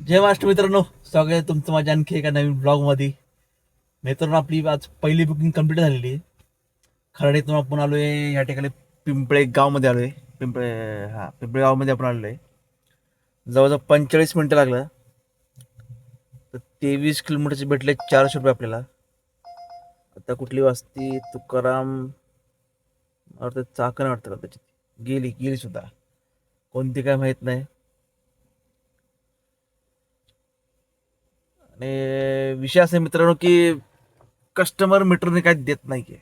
जय महाराष्ट्र मित्रांनो, स्वागत आहे तुमचं माझ्या आणखी एका नवीन ब्लॉगमध्ये. मित्रांनो, आपली आज पहिली बुकिंग कंप्लीट झालेली आहे. खराडीतून आपण आलोय या ठिकाणी पिंपळे गावमध्ये आलोय. पिंपळे गावमध्ये आपण आलोय. जवळजवळ 45 मिनिटं लागलं. तर 23 किलोमीटरचे भेटले 400 रुपये आपल्याला. आता कुठली वस्ती तुकाराम वाटतं, चाकण वाटतं त्याची, गेली सुद्धा, कोणती काय माहित नाही. आणि विषय असा आहे मित्रांनो की कस्टमर मीटरने काय देत नाहीये.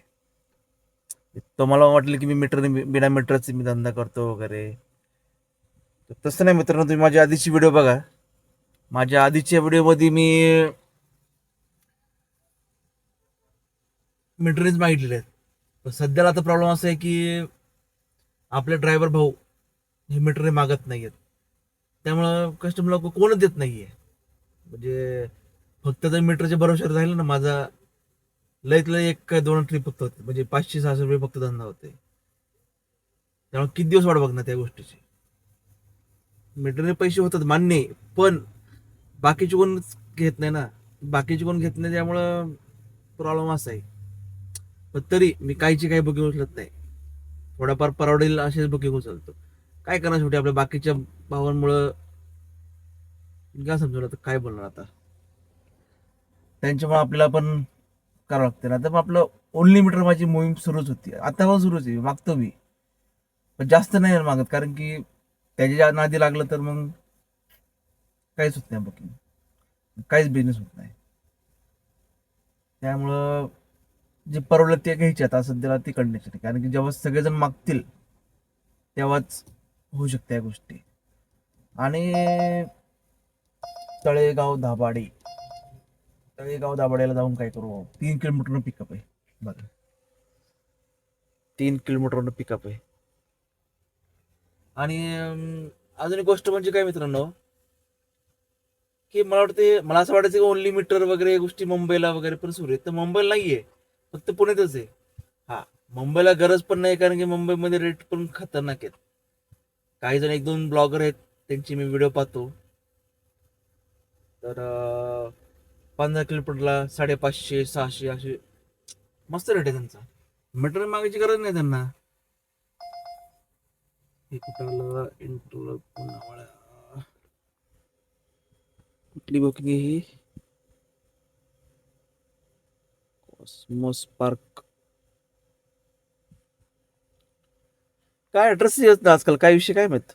तुम्हाला वाटलं की मी मीटरने, बिना मीटरचे मी धंदा करतो वगैरे, तर तसं नाही मित्रांनो. तुम्ही माझ्या आधीची व्हिडिओ बघा. माझ्या आधीच्या व्हिडिओमध्ये मी मीटरनेच मागितलेले आहेत. पण सध्याला आता प्रॉब्लेम असा आहे की आपले ड्रायव्हर भाऊ हे मीटरने मागत नाहीयेत. त्यामुळं कस्टमर लोक कोणच देत नाहीये. म्हणजे फक्त जर मीटरच्या भरोश्यावर राहिलं ना, माझा लयत लय एक काय दोन ट्रिप फक्त होते, म्हणजे 500-600 रुपये फक्त धंदा होते. त्यामुळे किती दिवस वाट बघणार त्या गोष्टीची. मीटरने पैसे होतात मान्य आहे, पण बाकीचे कोण घेत नाही ना. बाकीचे कोण घेत नाही, त्यामुळं प्रॉब्लेम असा आहे. पण तरी मी काहीची काही बुकिंग उचलत नाही. थोडाफार परवडेल असेच बुकिंग उचलतो. काय करणार शेवटी आपल्या बाकीच्या भावांमुळं. काय समजवलं तर काय बोलणार आता. त्यांच्यामुळे आपल्याला पण करावं लागतं ना. तर मग आपलं ओनली मीटर माझी मोहीम सुरूच होती, आता पण सुरूच आहे. मागतो मी, पण जास्त नाही मागत, कारण की त्याच्या नादी लागलं तर मग काहीच होत नाही बुकिंग, काहीच बिझनेस होत नाही. त्यामुळं जे परवडलं ते घ्यायचे. आता सध्याला ती कंडिशन आहे, कारण की जेव्हा सगळेजण मागतील तेव्हाच होऊ शकते या गोष्टी. आणि तळेगाव दाभाडेला जाऊन काय करू. 3 किलोमीटरनं पिकअप आहे बघा. 3 किलोमीटरनं पिकअप आहे. आणि अजून एक गोष्ट म्हणजे काय मित्रांनो, की मला असं वाटायचं की ओनली मीटर वगैरे गोष्टी मुंबईला वगैरे पण सुरू आहेत. तर मुंबईला नाहीये, फक्त पुण्यातच आहे. हा, मुंबईला गरज पण नाही, कारण की मुंबईमध्ये रेट पण खतरनाक आहेत. काही जण, एक दोन ब्लॉगर आहेत, त्यांची मी व्हिडिओ पाहतो. तर 15 किलोमीटरला 550-600 असे मस्त रेट आहे त्यांचा. मीटर मागायची गरज नाही त्यांना. हे कुठं इंटरव्ह्यू कुठली बुकिंग आहे ही? Cosmos Park. काय ऍड्रेस येत ना आजकाल, काय विषय काय माहित.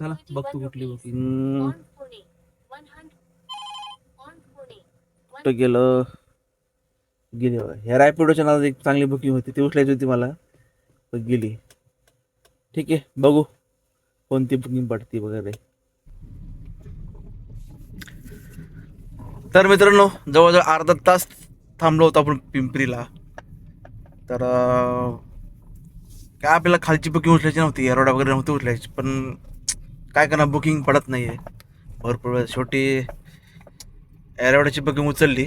चला बघतो कुठली बुकिंग. कुठं गेलं गेली बघा. ह्या रॅपिडोच्या नावात एक चांगली बुकिंग होती, ती उचलायची होती मला, पण गेली. ठीक आहे, बघू कोणती बुकिंग पडती वगैरे. तर मित्रांनो, जवळजवळ अर्धा तास थांबलो होतो आपण पिंपरीला. तर काय आपल्याला खालची बुकिंग उचलायची नव्हती, एरोडा वगैरे नव्हती उचलायची, पण काय करणार, बुकिंग पडत नाहीये भरपूर वेळ. शेवटी एरोडाची बुकिंग उचलली.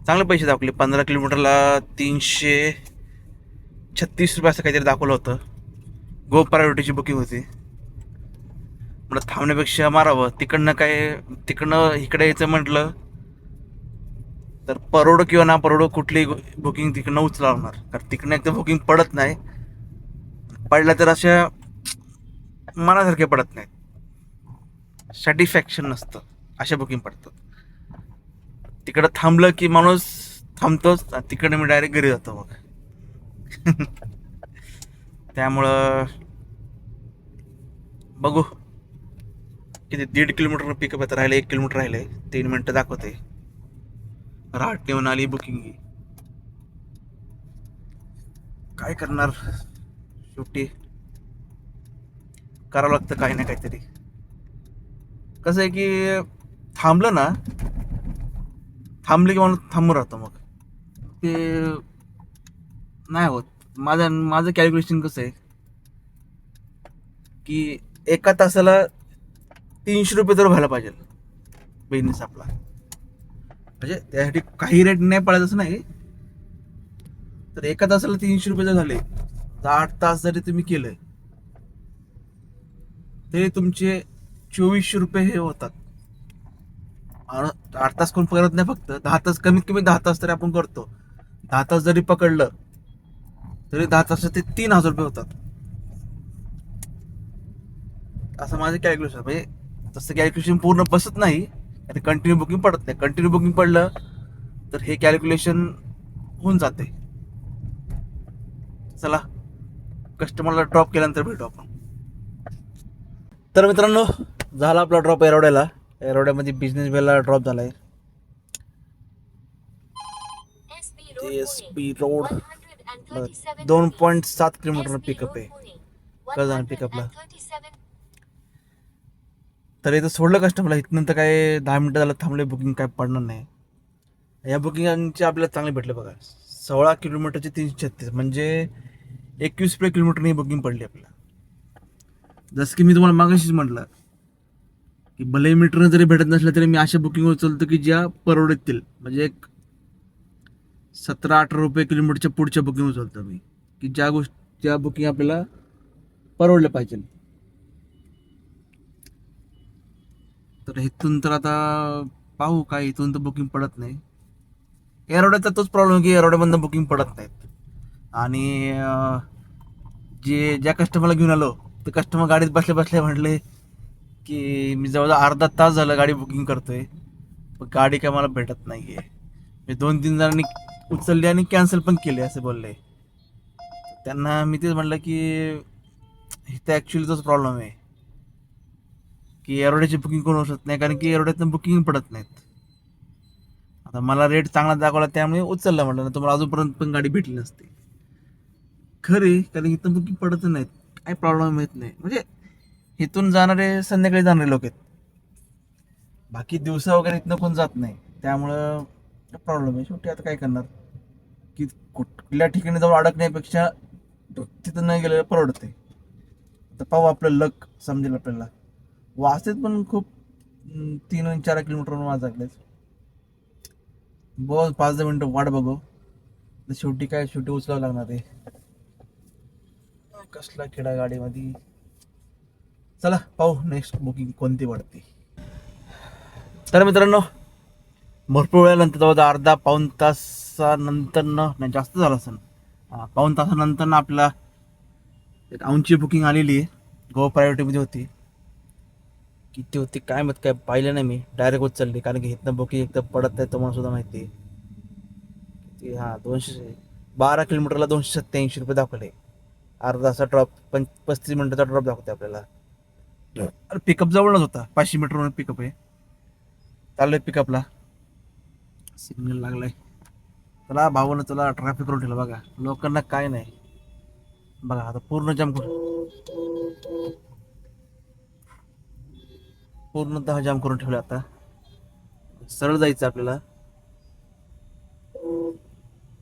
चांगले पैसे दाखवले. 15 किलोमीटरला 336 रुपये असं काहीतरी दाखवलं होतं. गो प्रायोरिटीची बुकिंग होती. म्हटलं थांबण्यापेक्षा मारावं. तिकडनं इकडे यायचं म्हटलं तर परवडो किंवा ना परवडो, कुठली बुकिंग तिकडनं उचलावणार, कारण तिकडनं एकदा बुकिंग पडत नाही. पडल्या तर अशा मनासारखे पडत नाहीत, सॅटिस्फॅक्शन नसतं, अशा बुकिंग पडतात. तिकडं थांबलं की माणूस थांबतोच, तिकडनं मी डायरेक्ट घरी जातो मग. त्यामुळं बघू किती. 1.5 किलोमीटर पिकअप आता राहिले, 1 किलोमीटर राहिले, 3 मिनिटं दाखवते. राहट नेऊन आली बुकिंग. काय करणार, शेवटी करावं लागतं काही ना काहीतरी. कसं आहे की थांबलं की माणूस थांबून राहतो, मग ते नाही होत. माझं कॅल्क्युलेशन कसं आहे की एका तासाला 300 रुपये तर व्हायला पाहिजे बिझनेस आपला. म्हणजे त्यासाठी काही रेट नाही पडायचं असं नाही, तर एका तासाला 300 रुपये जर झाले 8 तास जरी तुम्ही केलं तरी तुमचे 2400 रुपये हे होतात. आणि 8 तास कोण करत नाही, फक्त 10 तास, कमीत कमी 10 तास तरी आपण करतो. 10 तास जरी पकडलं तरी 10 तास ते 3000 रुपये होतात. असं माझं कॅल्क्युलेशन म्हणजे, तसं कॅल्क्युलेशन पूर्ण बसत नाही आणि कंटिन्यू बुकिंग पडत नाही. कंटिन्यू बुकिंग पडलं तर हे कॅल्क्युलेशन होऊन जाते. चला, कस्टमरला ड्रॉप केल्यानंतर भेटू आपण. तर मित्रांनो, झाला आपला ड्रॉप एरोड्याला. एरोड्यामध्ये बिझनेस वेला ड्रॉप झालाय. एस बी रोड 2.7 किलोमीटर पिकअप आहे. कळलं पिकअपला. तर इथं सोडलं कस्टमरला. इथनंतर काय 10 मिनिटं झालं थांबले, बुकिंग काय पडणार नाही. या बुकिंगचे आपल्याला चांगले भेटले बघा. 16 किलोमीटरचे 336, म्हणजे 21 रुपये किलोमीटरनी बुकिंग पडली आपल्याला. जसं की मी तुम्हाला मागाशीच म्हटलं की भले मीटरनं जरी भेटत नसलं तरी मी अशा बुकिंग उचलतो की ज्या परवडतील. म्हणजे एक 17-18 रुपये किलोमीटरच्या पुढच्या बुकिंग उचलतो मी, की ज्या बुकिंग आपल्याला परवडलं पाहिजे. तर इथून तर आता पाहू काय, इथून तर बुकिंग पडत नाही. एरोड्याचा तोच प्रॉब्लेम की एरोड्यामधनं बुकिंग पडत नाहीत. आणि ज्या कस्टमरला घेऊन आलो ते कस्टमर गाडीत बसल्या बसल्या म्हटले की मी जवळजवळ अर्धा तास झालं गाडी बुकिंग करतोय, पण गाडी काय मला भेटत नाहीये. मी 2-3 जणांनी उचलली आणि कॅन्सल पण केली असे बोलले. त्यांना मी तेच म्हटलं की इथे ॲक्च्युली तोच प्रॉब्लेम आहे की एरोड्याची बुकिंग कोण होऊ शकत नाही, कारण की एरोड्यातनं बुकिंग पडत नाहीत. आता मला रेट चांगला दाखवला त्यामुळे उचलला, म्हटलं ना तुम्हाला अजूनपर्यंत पण गाडी भेटली नसते. खरे, कारण इथं बुकिंग पडत नाहीत. काही प्रॉब्लेम येत नाही. म्हणजे इथून जाणारे संध्याकाळी जाणारे लोक आहेत, बाकी दिवसा वगैरे इथनं कोण जात नाही. त्यामुळं प्रॉब्लेम आहे. शेवटी आता काय करणार, की कुठल्या ठिकाणी जाऊन अडकण्यापेक्षा तिथं नाही गेलेलं परवडते. तर पाहू, आपलं लक समजेल आपल्याला. वाचतेत पण खूप 3-4 किलोमीटरवरून वाजले. बस 5-10 मिनिटं वाट बघू. शेवटी काय, शेवटी उचलावं लागणार आहे. कसला किडा गाडीमध्ये. चला पाहू नेक्स्ट बुकिंग कोणती पडते. तर मित्रांनो, भरपूर वेळानंतर जवळ अर्धा पाऊण तासानंतर नाही जास्त झालं असेल, पाऊण तासानंतर ना आपला एक औंधची बुकिंग आलेली आहे. गो प्रायोरिटीमध्ये होती. किती होती काय माहित, काय पाहिलं नाही मी. डायरेक्ट उचलली, कारण की इथनं बुकिंग एकदम पडत नाही तुम्हाला सुद्धा माहिती आहे. की 12 किलोमीटरला 287 रुपये दाखवले. अर्धा तासा ड्रॉप, 35 मिनिटाचा ड्रॉप दाखवते आपल्याला. अरे पिकअप जवळच होता, 500 मीटरवर पिकअप आहे. चाललोय पिकअपला. सिग्नल लागलाय. चला भावानं, चला ट्रॅफिक करून ठेवलं बघा. लोकांना काय नाही बघा, आता पूर्ण जाम पूर्णतः जाम करून ठेवलं. आता सरळ जायचं आपल्याला.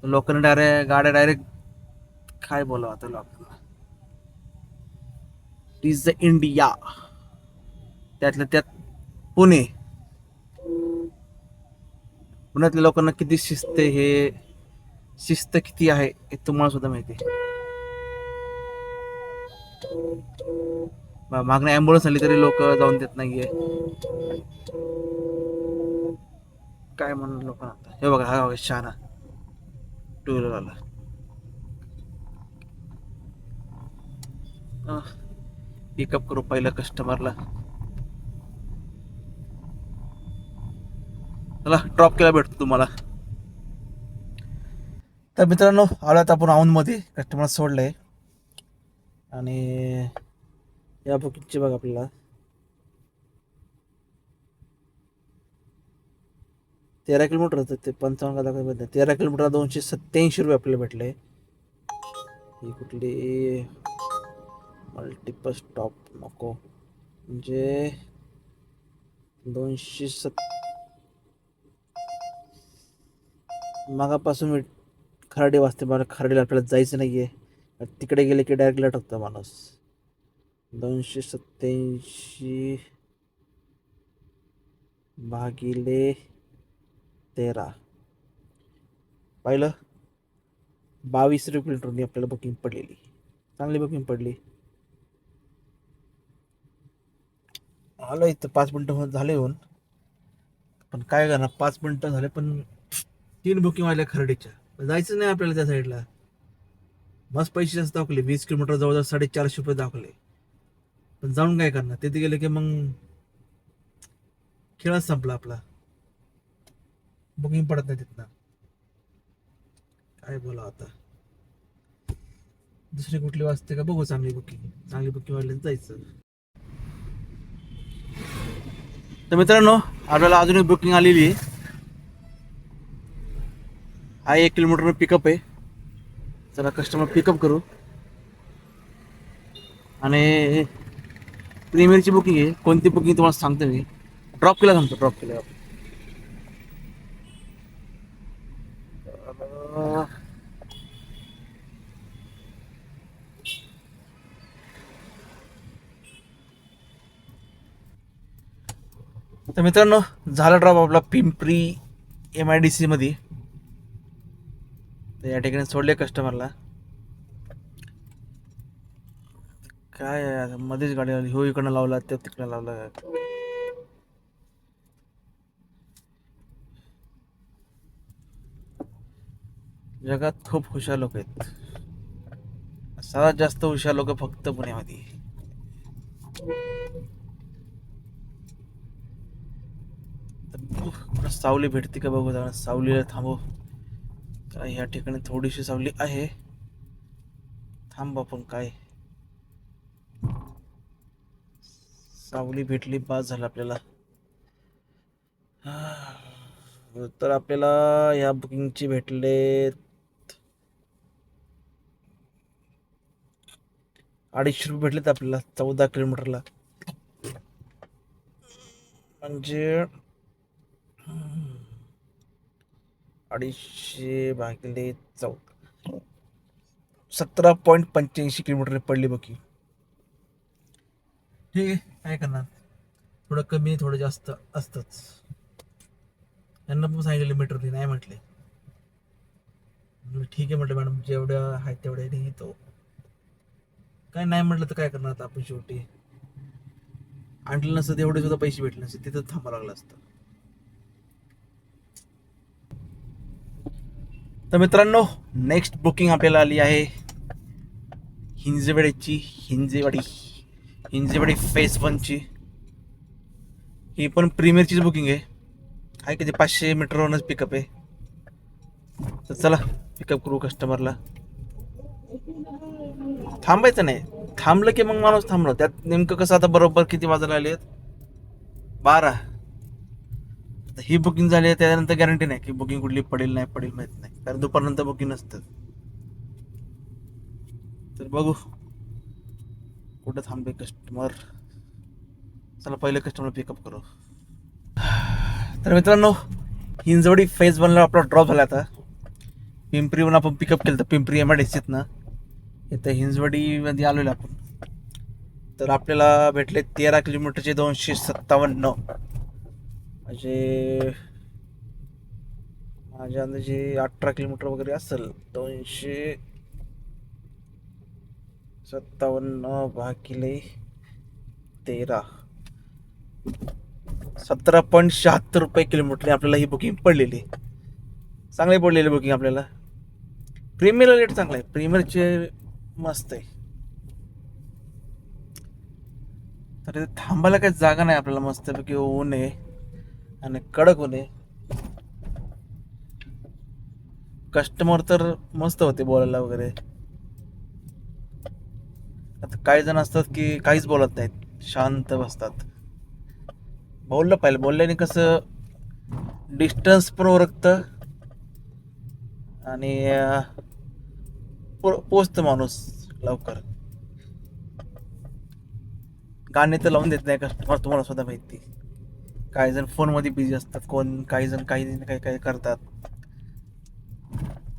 लोकांना गाड्या डायरेक्ट काय बोलावं आता लोकांना. इज द इंडिया, त्यातल्या त्यात पुणे. पुण्यातल्या लोकांना किती शिस्त हे, शिस्त किती आहे हे तुम्हाला सुद्धा माहिती आहे. मागणं ॲम्ब्युलन्स आली तरी लोक जाऊन देत नाहीये. काय म्हणून लोकांना. हे बघा, हा शहाणा टू व्हीलरवाला. पिकअप करू पहिलं कस्टमरला. चला ड्रॉप केला, भेटतो तुम्हाला. तर मित्रांनो, आलात आपण औंधमध्ये. कस्टमर सोडलंय आणि या बुकिंगची बघा आपल्याला 13 किलोमीटर होतं ते. 55 दाखवत 13 किलोमीटर 287 रुपये आपल्याला भेटले. ही कुठली मल्टिपल स्टॉप नको, म्हणजे 207 मागापासून मी खराडी वाजते. मला खराडीला आपल्याला जायचं नाहीये. तिकडे गेले की डायरेक्ट लटकतो माणूस. 287 भागिले 13 पाहिलं, 22 रुपये किलोमीटरनी आपल्याला बुकिंग पडलेली. चांगली बुकिंग पडली. आलो इथं 5 मिनिटं झाले येऊन. पण काय करणार, 5 मिनिटं झाले पण 3 बुकिंग वाजल्या खर्डीच्या. जायचं नाही आपल्याला त्या साईडला. मस्त पैसे जास्त दाखवले, 20 किलोमीटर जवळजवळ 450 रुपये दाखवले. पण जाऊन काय करणार, तिथे गेले की मग खेळच संपला आपला. बुकिंग पडत नाही तिथनं. काय बोला आता, दुसरी कुठली वाजते का बघू. चांगली बुकिंग वाढली जायचं. तर मित्रांनो, आपल्याला अजून एक बुकिंग आलेली आहे. हा 1 किलोमीटर पिकअप आहे. चला कस्टमर पिकअप करू. आणि प्रीमियरची बुकिंग आहे. कोणती बुकिंग तुम्हाला सांगतो मी. ड्रॉप केला सांगतो, ड्रॉप केला. तर मित्रांनो, झाला ड्रॉप आपला पिंपरी MIDC मध्ये. तर या ठिकाणी सोडले कस्टमरला. काय आहे, मध्येच गाडी आली. हो इकडनं लावला, त्या तिकडं लावला. जगात खूप हुशार लोक आहेत. सर्वात जास्त हुशार लोक फक्त पुण्यामध्ये. सावली भेटते का बघू. सावलीला थांबू. तर या ठिकाणी थोडीशी सावली आहे. थांब आपण, काय सावली भेटली बास झालं आपल्याला. तर आपल्याला या बुकिंगची भेटले 250 रुपये भेटलेत आपल्याला 14 किलोमीटरला. म्हणजे 250 भागिले 14, 17.85 किलोमीटर पडली बुकिंग. ठीक आहे, काय करणार. थोडं कमी थोडं जास्त असतंच. त्यांना पण सांगितलं मीटर नाही म्हटले. ठीक आहे म्हटलं मॅडम, जेवढ्या आहेत तेवढ्या घेतो. काय नाही म्हटलं तर काय करणार आता आपण. शेवटी आणलं नसतं तेवढे सुद्धा पैसे भेटले नसते, तिथं थांबावं लागलं असतं. तर मित्रांनो, नेक्स्ट बुकिंग आपल्याला आली आहे हिंजेवाडी फेज 1ची. ही पण प्रीमियरचीच बुकिंग आहे की ते 500 मीटरवरच पिकअप आहे. तर चला पिकअप करू कस्टमरला. थांबायचं नाही, थांबलं की मग माणूस थांबलो. त्यात नेमकं कसं, आता बरोबर किती वाजायला आले, 12. ही बुकिंग झाली आहे, त्यानंतर गॅरंटी नाही की बुकिंग कुठली पडेल नाही पडेल माहित नाही, कारण दुपारनंतर बुकिंग नसतं. तर बघू कुठं थांबे कस्टमर. चला पहिले कस्टमर पिकअप करू. तर मित्रांनो, हिंजवडी फेज 1ला आपला ड्रॉप झाला. आता पिंपरीहून आपण पिकअप केलं तर पिंपरी MIDCत ना, इथं हिंजवडीमध्ये आलेलो आपण. तर आपल्याला भेटले 13 किलोमीटरचे 257. म्हणजे माझ्या अंदाजे 18 किलोमीटर वगैरे असेल. 257 भागिले 13, 17.76 किलोमीटर आपल्याला ही बुकिंग पडलेली. चांगली पडलेली बुकिंग आपल्याला. प्रीमियरला रेट चांगला आहे, प्रीमियरचे मस्त आहे. तर थांबायला काही जागा नाही आपल्याला. मस्तपैकी ऊन आहे आणि कडक ऊन आहे. कस्टमर तर मस्त होते बोलायला वगैरे. आता काही जण असतात की काहीच बोलत नाहीत, शांत बसतात. बोललं पाहिजे, बोलल्याने कसं डिस्टन्स पण ओळखतं आणि पोचतं माणूस लवकर. गाणे तर लावून देत नाही कस्टमर, तुम्हाला सुद्धा माहिती. काही जण फोनमध्ये बिझी असतात, काही जण काही करतात.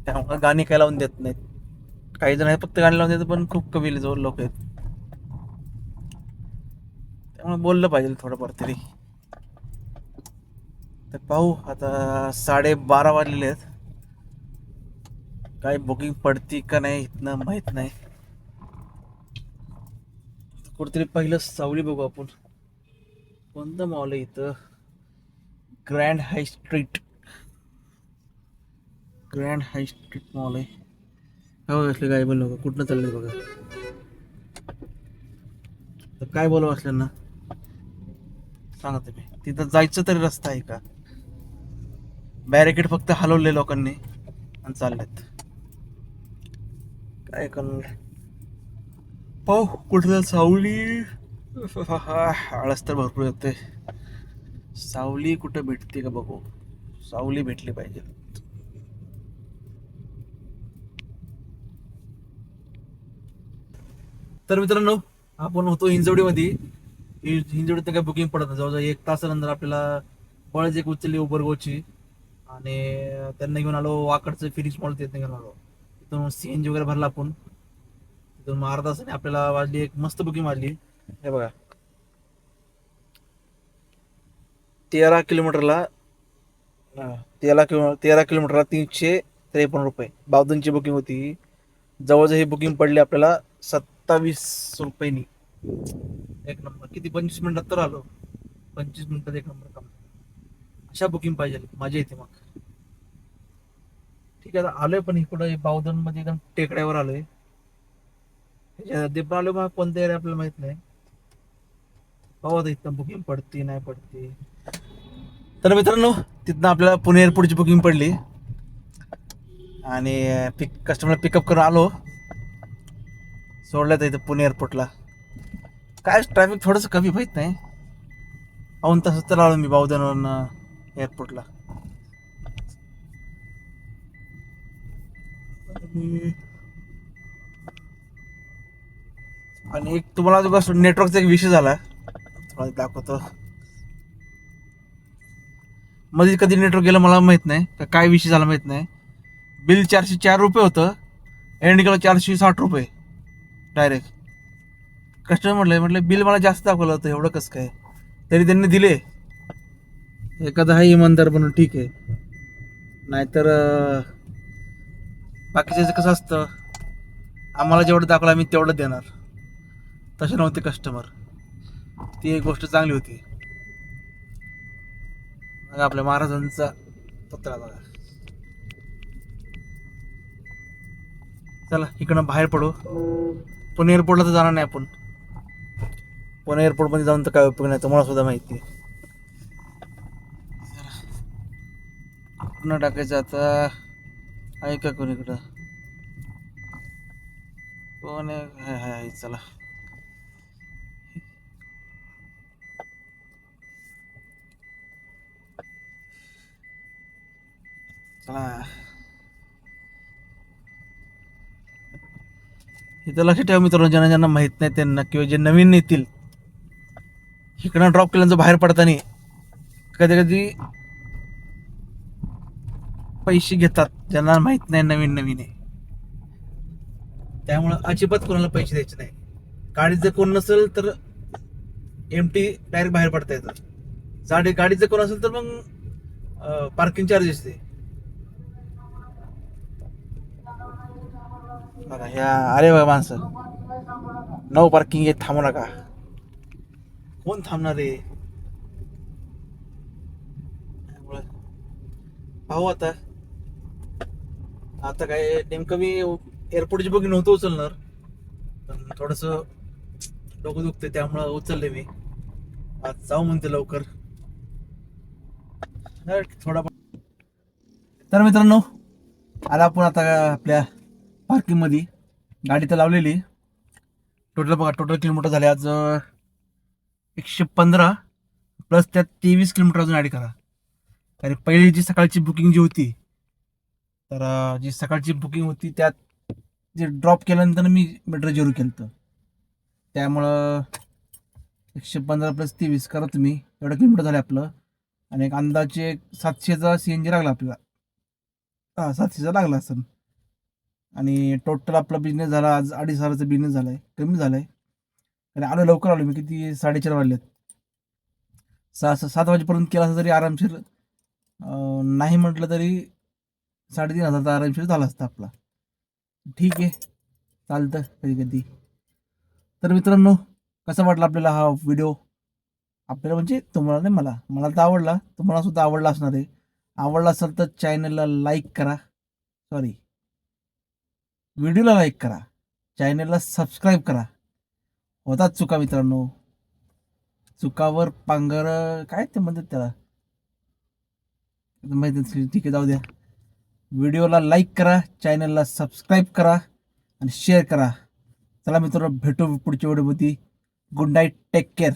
त्यामुळे गाणी काय लावून देत नाहीत. काही जण फक्त गाणी लावून देतात, पण खूप कमी जोर लोक आहेत. त्यामुळे बोललं पाहिजे थोडंफार तरी. तर पाहू आता, 12:30 वाजलेले आहेत. काय बुकिंग पडती का नाही इथनं माहीत नाही. कुठेतरी पहिलं सावली बघू आपण. कोणतं मॉल आहे इथं? ग्रँड हाय स्ट्रीट. ग्रँड हाय स्ट्रीट मॉल आहे. हो असले काय बोल बघा कुठनं चाललंय बघा. तर काय बोलावं असल्यांना सांगा तुम्ही. तिथं जायचं तरी रस्ता आहे का? बॅरिकेड फक्त हलवले लोकांनी आणि चाललेत. काय करणार? पाहू कुठलं सावली. आळस तर भरपूर येते. सावली कुठं भेटते का बघू. सावली भेटली पाहिजे. तर मित्रांनो आपण होतो हिंजवडीमध्ये. हिंजवडीत काय बुकिंग पडत नाही. जवळजवळ 1 तासानंतर आपल्याला बळच एक उचलली उबर गोची आणि त्यांना घेऊन आलो वाकडचं फिनिक्स मॉल. तिथं घेऊन आलो. तिथून सीएनजी वगैरे भरला आपण. तिथून मग अर्धा तासाने आपल्याला वाजली एक मस्त बुकिंग वाजली. हे बघा 13 किलोमीटरला 13 किलोमीटरला 353 रुपये 52ची बुकिंग होती. जवळजवळ ही बुकिंग पडली आपल्याला 27 रुपयांनी. एक नंबर. किती 25 मिनिटात तर आलो. 25 मिनिटात एक नंबर काम. अशा बुकिंग पाहिजे मजा येते मग. ठीक आहे आता आलोय पण इकडं बावधन मध्ये एकदम टेकड्यावर आलोय. पण आलो मग कोणत्या एरिया आपल्याला माहित नाही. पाहू आता इथं बुकिंग पडते नाही पडते. तर मित्रांनो तिथनं आपल्याला पुणे एअरपोर्टची बुकिंग पडली आणि कस्टमर पिकअप करून आलो. सोडलं तर इथं पुणे एअरपोर्टला. काय ट्रॅफिक थोडंसं कमी माहीत नाही. पाऊन तास तर आलो मी बावधनवरून एअरपोर्टला. आणि एक तुम्हाला बस नेटवर्कचा एक विषय झाला तुम्हाला दाखवतो. मध्ये कधी नेटवर्क गेलं मला माहित नाही का काय विषय झाला माहित नाही. बिल 404 रुपये होतं. एंड गेलं 460 रुपये डायरेक्ट. कस्टमर म्हटलं बिल मला जास्त दाखवलं होतं एवढं कसं काय. तरी त्यांनी दिले. एखादा आहे इमानदार बनून ठीक आहे. नाहीतर बाकीचं कसं असतं आम्हाला जेवढं दाखवलं आम्ही तेवढं देणार. तसे नव्हते कस्टमर. ती एक गोष्ट चांगली होती. मग आपल्या महाराजांचा पत्रा बघा. चला इकडनं बाहेर पडू. पुणे एअरपोर्टला तर जाणार नाही आपण. पुणे एअरपोर्टमध्ये जाऊन तर काय उपयोग नाही तुम्हाला सुद्धा माहिती आहे. कुठनं टाकायचं आता आहे का कोण इकडं. कोण आहे चला. चला इथं लक्ष ठेवा मित्रांनो. ज्यांना माहित नाही त्यांना किंवा जे नवीन येतील इकडनं ड्रॉप केल्यानंतर बाहेर पडताना कधी कधी पैसे घेतात ज्यांना माहित नाही नवीन नवीन आहे. त्यामुळं अजिबात कोणाला पैसे द्यायचे नाही. गाडीत जर कोण नसेल तर एमटी डायरेक्ट बाहेर पडता येतं. गाडीत जर कोण असेल तर मग पार्किंग चार्जेस दे. बघा ह्या अरे बघा माणसं नो पार्किंग आहे थांबू नका. कोण थांबणार आहे. पाहू आता. आता काय नेमकं मी एअरपोर्टची बुकिंग नव्हतं उचलणार पण थोडस डोकं दुखते त्यामुळं उचलले मी. आज जाऊ म्हणते लवकर थोडा. तर मित्रांनो आला आपण आता आपल्या पार्किंग मध्ये. गाडी तर लावलेली. टोटल बघा टोटल किलोमीटर झाले आज 115 प्लस त्यात 23 किलोमीटर अजून ॲड करा. आणि पहिली जी सकाळची बुकिंग जी होती तर जी सकाळची बुकिंग होती त्यात जे ड्रॉप केल्यानंतर मी मीटर जिरो केलं होतं. त्यामुळं 115 प्लस 23 करा तुम्ही. एवढं किलोमीटर झाले आपलं. आणि एक अंदाजे 700चा CNG लागला आपल्याला. 700चा लागला असेल. आणि टोटल आपला बिझनेस झाला आज 2,500चा बिझनेस झालाय. कमी झालाय. आणि आलो लवकर आलो मी. किती 4:30 वाजलेत. 7 वाजेपर्यंत केला असता तरी आरामशीर नाही म्हटलं तरी 3,500चा आरामशीर झाला असता आपला. ठीक आहे चालतं कधी कधी. तर मित्रांनो कसा वाटला आपल्याला हा व्हिडिओ? आपल्याला म्हणजे तुम्हाला नाही, मला तर आवडला, तुम्हाला सुद्धा आवडला असणार आहे. आवडला असेल तर चॅनलला लाईक करा, सॉरी, व्हिडिओला लाईक करा, चॅनलला सबस्क्राईब करा. होतात चुका मित्रांनो, चुकावर पांघर काय ते म्हणतात त्याला, माहिती नसेल, ठीक आहे, जाऊ द्या. व्हिडिओला लाईक करा, चॅनलला सबस्क्राईब करा आणि शेअर करा. चला मित्रांनो, भेटू पुढच्या व्हिडिओमध्ये. Good night, take care.